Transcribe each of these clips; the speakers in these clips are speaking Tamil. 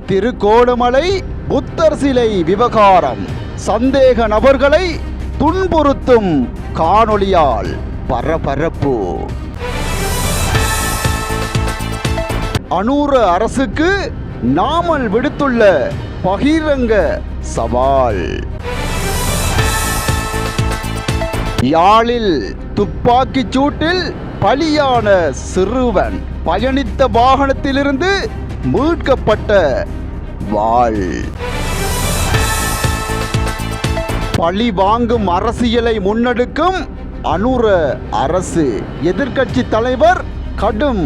திருகோணமலை புத்தர் சிலை விவகாரம். சந்தேக நபர்களை துன்புறுத்தும் காணொளியால் பரபரப்பு. அனூர அரசுக்கு நாமல் விடுத்துள்ள பகிரங்க சவால். யாழில் துப்பாக்கிச் சூட்டில் பலியான சிறுவன் பயணித்த வாகனத்திலிருந்து மீட்கப்பட்ட வாள். பழி வாங்கும் அரசியலை முன்னெடுக்கும் அனுர அரசு. எதிர்க்கட்சி தலைவர் கடும்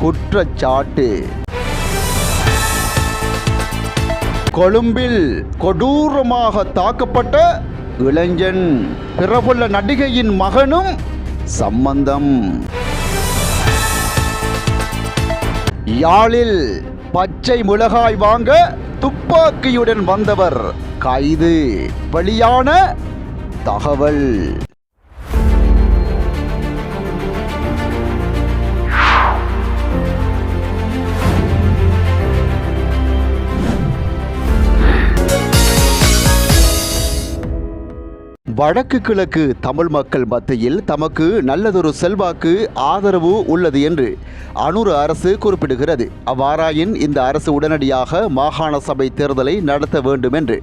குற்றச்சாட்டு. கொழும்பில் கொடூரமாக தாக்கப்பட்ட இளைஞன் பிரபல நடிகையின் மகனும் சம்பந்தம். யாழில் பச்சை மிளகாய் வாங்க துப்பாக்கியுடன் வந்தவர் கைது. வெளியான தகவல். வடக்கு கிழக்கு தமிழ் மக்கள் மத்தியில் தமக்கு நல்லதொரு செல்வாக்கு ஆதரவு உள்ளது என்று அனுர அரசு குறிப்பிடுகிறது. அவ்வாறாயின் இந்த அரசு உடனடியாக மாகாண சபை தேர்தலை நடத்த வேண்டும் என்று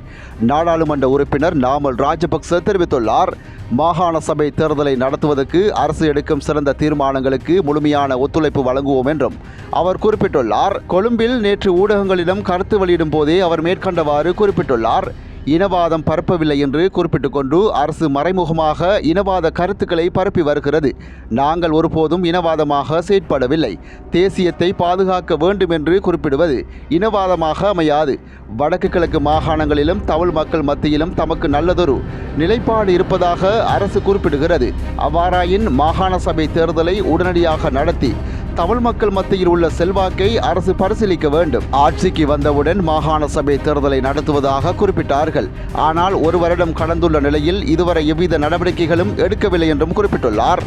நாடாளுமன்ற உறுப்பினர் நாமல் ராஜபக்ச தெரிவித்துள்ளார். மாகாண சபை தேர்தலை நடத்துவதற்கு அரசு எடுக்கும் சிறந்த தீர்மானங்களுக்கு முழுமையான ஒத்துழைப்பு வழங்குவோம் என்றும் அவர் குறிப்பிட்டுள்ளார். கொழும்பில் நேற்று ஊடகங்களிடம் கருத்து வெளியிடும் போதே அவர் மேற்கண்டவாறு குறிப்பிட்டுள்ளார். இனவாதம் பரப்பவில்லை என்று குறிப்பிட்டுக் கொண்டு அரசு மறைமுகமாக இனவாத கருத்துக்களை பரப்பி வருகிறது. நாங்கள் ஒருபோதும் இனவாதமாக செயற்படவில்லை. தேசியத்தை பாதுகாக்க வேண்டும் என்று குறிப்பிடுவது இனவாதமாக அமையாது. வடக்கு கிழக்கு மாகாணங்களிலும் தமிழ் மக்கள் மத்தியிலும் தமக்கு நல்லதொரு நிலைப்பாடு இருப்பதாக அரசு குறிப்பிடுகிறது. அவ்வாறாயின் மாகாண சபை தேர்தலை உடனடியாக நடத்தி தமிழ் மக்கள் மத்தியில் உள்ள செல்வாக்கை அரசு பரிசீலிக்க வேண்டும். ஆட்சிக்கு வந்தவுடன் மாகாண சபை தேர்தலை நடத்துவதாக குறிப்பிட்டார்கள். ஆனால் ஒரு வருடம் கடந்துள்ள நிலையில் இதுவரை எவ்வித நடவடிக்கைகளும் எடுக்கவில்லை என்றும் குறிப்பிட்டுள்ளார்.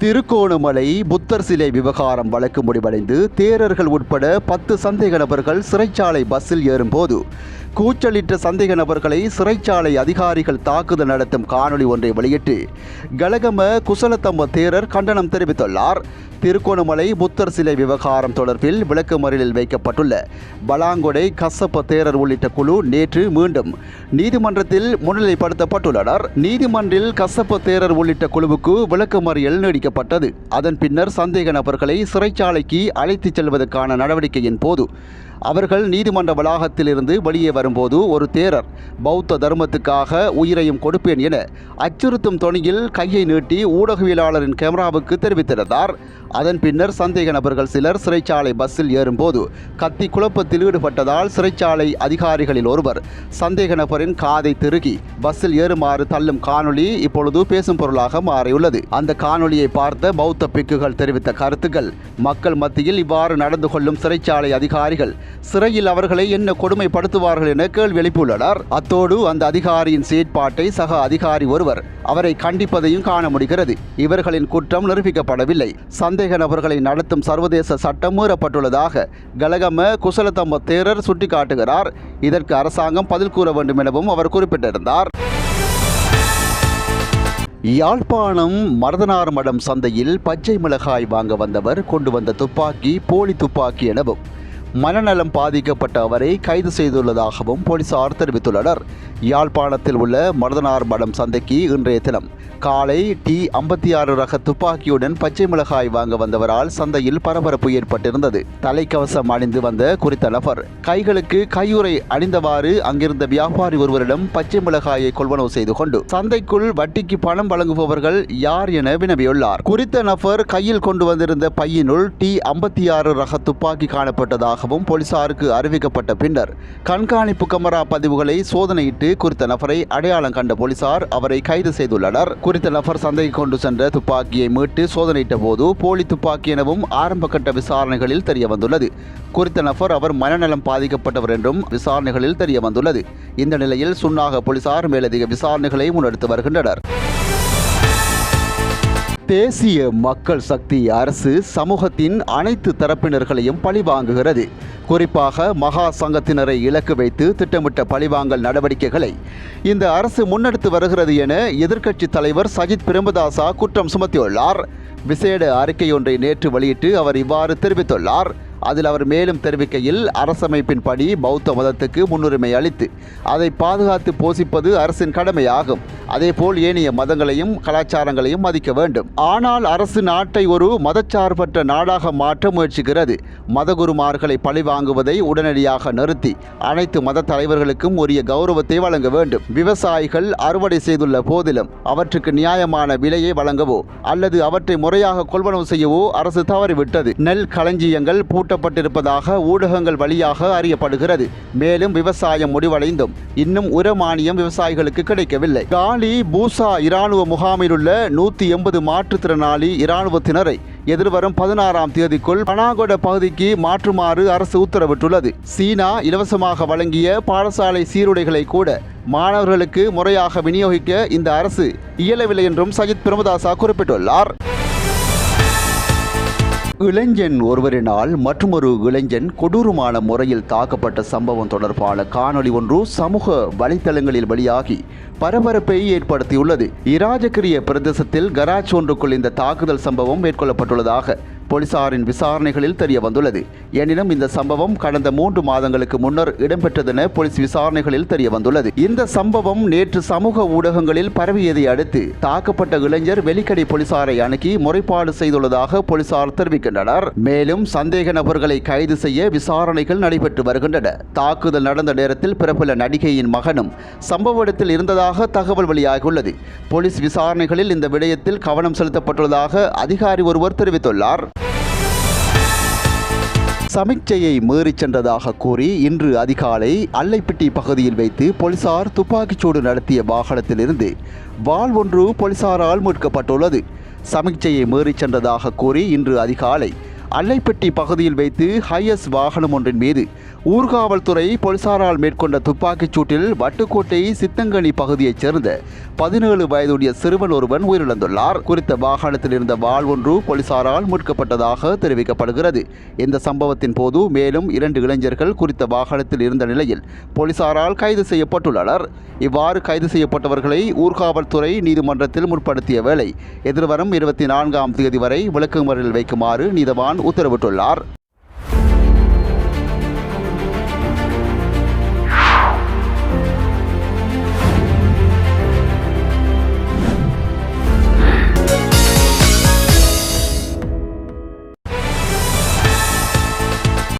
திருகோணமலை புத்தர் சிலை விவகாரம் வழக்கு முடிவடைந்து தேரர்கள் உட்பட 10 சந்தேக நபர்கள் சிறைச்சாலை பஸ்ஸில் ஏறும்போது கூச்சலிட்ட சந்தேக நபர்களை சிறைச்சாலை அதிகாரிகள் தாக்குதல் நடத்தும் காணொளி ஒன்றை வெளியிட்டு கலகம குசலத்தம்ம தேரர் கண்டனம் தெரிவித்துள்ளார். திருகோணமலை புத்தர் சிலை விவகாரம் தொடர்பில் விளக்கமறியலில் வைக்கப்பட்டுள்ள பலாங்கொடை கசப்ப தேரர் உள்ளிட்ட குழு நேற்று மீண்டும் நீதிமன்றத்தில் முன்னிலைப்படுத்தப்பட்டுள்ளனர். நீதிமன்றில் கசப்ப தேரர் உள்ளிட்ட குழுவுக்கு விளக்கமறியல் நீடிக்கப்பட்டது. அதன் பின்னர் சந்தேக நபர்களை சிறைச்சாலைக்கு அழைத்துச் செல்வதற்கான நடவடிக்கையின் போது அவர்கள் நீதிமன்ற வளாகத்திலிருந்து வெளியே வரும்போது ஒரு தேரர் பௌத்த தர்மத்துக்காக உயிரையும் கொடுப்பேன் என அச்சுறுத்தும் தொனியில் கையை நீட்டி ஊடகவியலாளரின் கேமராவுக்கு தெரிவித்திருந்தார். அதன் பின்னர் சந்தேக நபர்கள் சிலர் சிறைச்சாலை பஸ்ஸில் ஏறும்போது கத்தி குழப்பத்தில் ஈடுபட்டதால் சிறைச்சாலை அதிகாரிகளில் ஒருவர் சந்தேக நபரின் காதை திருகி பஸ்ஸில் ஏறுமாறு தள்ளும் காணொளி இப்பொழுது பேசும் பொருளாக மாறியுள்ளது. அந்த காணொளியை பார்த்த பௌத்த பிக்குகள் தெரிவித்த கருத்துக்கள், மக்கள் மத்தியில் இவ்வாறு நடந்து கொள்ளும் சிறைச்சாலை அதிகாரிகள் சிறையில் அவர்களை என்ன கொடுமைப்படுத்துவார்கள் என கேள்வி எழுப்பியுள்ளனர். அத்தோடு அந்த அதிகாரியின் செயற்பாட்டை சக அதிகாரி ஒருவர் அவரை கண்டிப்பதையும் காண முடிகிறது. இவர்களின் குற்றம் நிரூபிக்கப்படவில்லை. சந்தேக நபர்களை நடத்தும் சர்வதேச சட்டம் மீறப்பட்டுள்ளதாக கலகம குசலத்தம்ம தேரர் சுட்டிக்காட்டுகிறார். இதற்கு அரசாங்கம் பதில் கூற வேண்டும் எனவும் அவர் குறிப்பிட்டிருந்தார். யாழ்ப்பாணம் மருதனார் மடம் சந்தையில் பச்சை மிளகாய் வாங்க வந்தவர் கொண்டு வந்த துப்பாக்கி போலி துப்பாக்கி எனவும் மனநலம் பாதிக்கப்பட்ட அவரை கைது செய்துள்ளதாகவும் போலீசார் தெரிவித்துள்ளனர். யாழ்ப்பாணத்தில் உள்ள மருதனார் மடம் சந்தைக்கு இன்றைய தினம் காலை T56 ரக துப்பாக்கியுடன் பச்சை மிளகாய் வாங்க வந்தவரால் சந்தையில் பரபரப்பு ஏற்பட்டிருந்தது. தலைக்கவசம் அணிந்து வந்த குறித்த நபர் கைகளுக்கு கையுறை அணிந்தவாறு அங்கிருந்த வியாபாரி ஒருவரிடம் பச்சை மிளகாயை கொள்வனவு செய்து கொண்டு சந்தைக்குள் வட்டிக்கு பணம் வழங்குபவர்கள் யார் என வினவியுள்ளார். குறித்த நபர் கையில் கொண்டு வந்திருந்த பையினுள் T56 ரக துப்பாக்கி காணப்பட்டதாகவும் போலீசாருக்கு அறிவிக்கப்பட்ட பின்னர் கண்காணிப்பு கேமரா பதிவுகளை சோதனையிட்டு குறித்த நபரை அடையாளம் கண்ட போலீசார் அவரை கைது செய்துள்ளனர். குறித்த நபர் சந்தைக்கு கொண்டு சென்ற துப்பாக்கியை மீட்டு சோதனையிட்ட போது போலி துப்பாக்கி எனவும் ஆரம்ப கட்ட விசாரணைகளில் தெரிய வந்துள்ளது. குறித்த நபர் அவர் மனநலம் பாதிக்கப்பட்டவர் என்றும் விசாரணைகளில் தெரிய வந்துள்ளது. இந்த நிலையில் சுன்னாக போலீசார் மேலதிக விசாரணைகளை முன்னெடுத்து வருகின்றனர். தேசிய மக்கள் சக்தி அரசு சமூகத்தின் அனைத்து தரப்பினர்களையும் பழிவாங்குகிறது. குறிப்பாக மகா சங்கத்தினரை இலக்கு வைத்து திட்டமிட்ட பழிவாங்கல் நடவடிக்கைகளை இந்த அரசு முன்னெடுத்து வருகிறது என எதிர்க்கட்சித் தலைவர் சஜித் பிரேமதாச குற்றம் சுமத்தியுள்ளார். விசேட அறிக்கையொன்றை நேற்று வெளியிட்டு அவர் இவ்வாறு தெரிவித்துள்ளார். அதில் அவர் மேலும் தெரிவிக்கையில், அரசமைப்பின்படி பௌத்த மதத்துக்கு முன்னுரிமை அளித்து அதை பாதுகாத்து போஷிப்பது அரசின் கடமையாகும். அதேபோல் ஏனைய மதங்களையும் கலாச்சாரங்களையும் மதிக்க வேண்டும். ஆனால் அரசு நாட்டை ஒரு மதச்சார்பற்ற நாடாக மாற்ற முயற்சிக்கிறது. மதகுருமார்களை பழிவாங்குவதை உடனடியாக நிறுத்தி அனைத்து மத தலைவர்களுக்கும் உரிய கௌரவத்தை வழங்க வேண்டும். விவசாயிகள் அறுவடை செய்துள்ள போதிலும் அவற்றுக்கு நியாயமான விலையை வழங்கவோ அல்லது அவற்றை முறையாக கொள்வனவு செய்யவோ அரசு தவறிவிட்டது. நெல் களஞ்சியங்கள் பூட்டப்பட்டிருப்பதாக ஊடகங்கள் வழியாக அறியப்படுகிறது. மேலும் விவசாயம் முடிவடைந்தும் இன்னும் உர மானியம் விவசாயிகளுக்கு கிடைக்கவில்லை. காலி பூசா இராணுவ முகாமில் உள்ள 180 மாற்றுத்திறனாளி இராணுவத்தினரை எதிர்வரும் 16ஆம் தேதிக்குள் பனாகொட பகுதிக்கு மாற்றுமாறு அரசு உத்தரவிட்டுள்ளது. சீனா இலவசமாக வழங்கிய பாடசாலை சீருடைகளை கூட மாணவர்களுக்கு முறையாக விநியோகிக்க இந்த அரசு இயலவில்லை என்றும் சஜித் பிரேமதாச குறிப்பிட்டுள்ளார். இளைஞன் ஒருவரினால் மற்றொரு இளைஞன் கொடூரமான முறையில் தாக்கப்பட்ட சம்பவம் தொடர்பான காணொளி ஒன்று சமூக வலைத்தளங்களில் வெளியாகி பரபரப்பை ஏற்படுத்தியுள்ளது. இராஜகிரிய பிரதேசத்தில் கராஜ் ஒன்றுக்குள் இந்த தாக்குதல் சம்பவம் மேற்கொள்ளப்பட்டுள்ளதாக போலீசாரின் விசாரணைகளில் தெரிய வந்துள்ளது. எனினும் இந்த சம்பவம் கடந்த 3 மாதங்களுக்கு முன்னர் இடம்பெற்றதென போலீஸ் விசாரணைகளில் தெரிய வந்துள்ளது. இந்த சம்பவம் நேற்று சமூக ஊடகங்களில் பரவியதை அடுத்து தாக்கப்பட்ட இளைஞர் வெலிக்கடை போலீசாரை அணுகி முறைப்பாடு செய்துள்ளதாக போலீசார் தெரிவிக்கின்றனர். மேலும் சந்தேக நபர்களை கைது செய்ய விசாரணைகள் நடைபெற்று வருகின்றன. தாக்குதல் நடந்த நேரத்தில் பிரபல நடிகையின் மகனும் சம்பவ இடத்தில் இருந்ததாக தகவல் வெளியாகியுள்ளது. போலீஸ் விசாரணைகளில் இந்த விடயத்தில் கவனம் செலுத்தப்பட்டுள்ளதாக அதிகாரி ஒருவர் தெரிவித்துள்ளார். சமிக்ஞையை மீறிச் சென்றதாக கூறி இன்று அதிகாலை அல்லைப்பிட்டி பகுதியில் வைத்து போலீசார் துப்பாக்கிச்சூடு நடத்திய வாகனத்திலிருந்து வாள் ஒன்று போலீசாரால் மீட்கப்பட்டுள்ளது. சமிக்ஞையை மீறிச் சென்றதாக கூறி இன்று அதிகாலை அல்லைப்பட்டி பகுதியில் வைத்து ஹையஸ் வாகனம் ஒன்றின் மீது ஊர்காவல்துறை போலீசாரால் மேற்கொண்ட துப்பாக்கிச் சூட்டில் வட்டுக்கோட்டை சித்தங்கனி பகுதியைச் சேர்ந்த 17 வயதுடைய சிறுவன் ஒருவன் உயிரிழந்துள்ளார். குறித்த வாகனத்தில் இருந்த வாள் ஒன்று போலீசாரால் மீட்கப்பட்டதாக தெரிவிக்கப்படுகிறது. இந்த சம்பவத்தின் போது மேலும் 2 இளைஞர்கள் குறித்த வாகனத்தில் இருந்த நிலையில் போலீசாரால் கைது செய்யப்பட்டுள்ளனர். இவ்வாறு கைது செய்யப்பட்டவர்களை ஊர்காவல்துறை நீதிமன்றத்தில் முற்படுத்திய வேளை எதிர்வரும் 24ஆம் தேதி வரை விளக்குமறியலில் வைக்குமாறு நீதவான் உத்தரவிட்டுள்ளார்.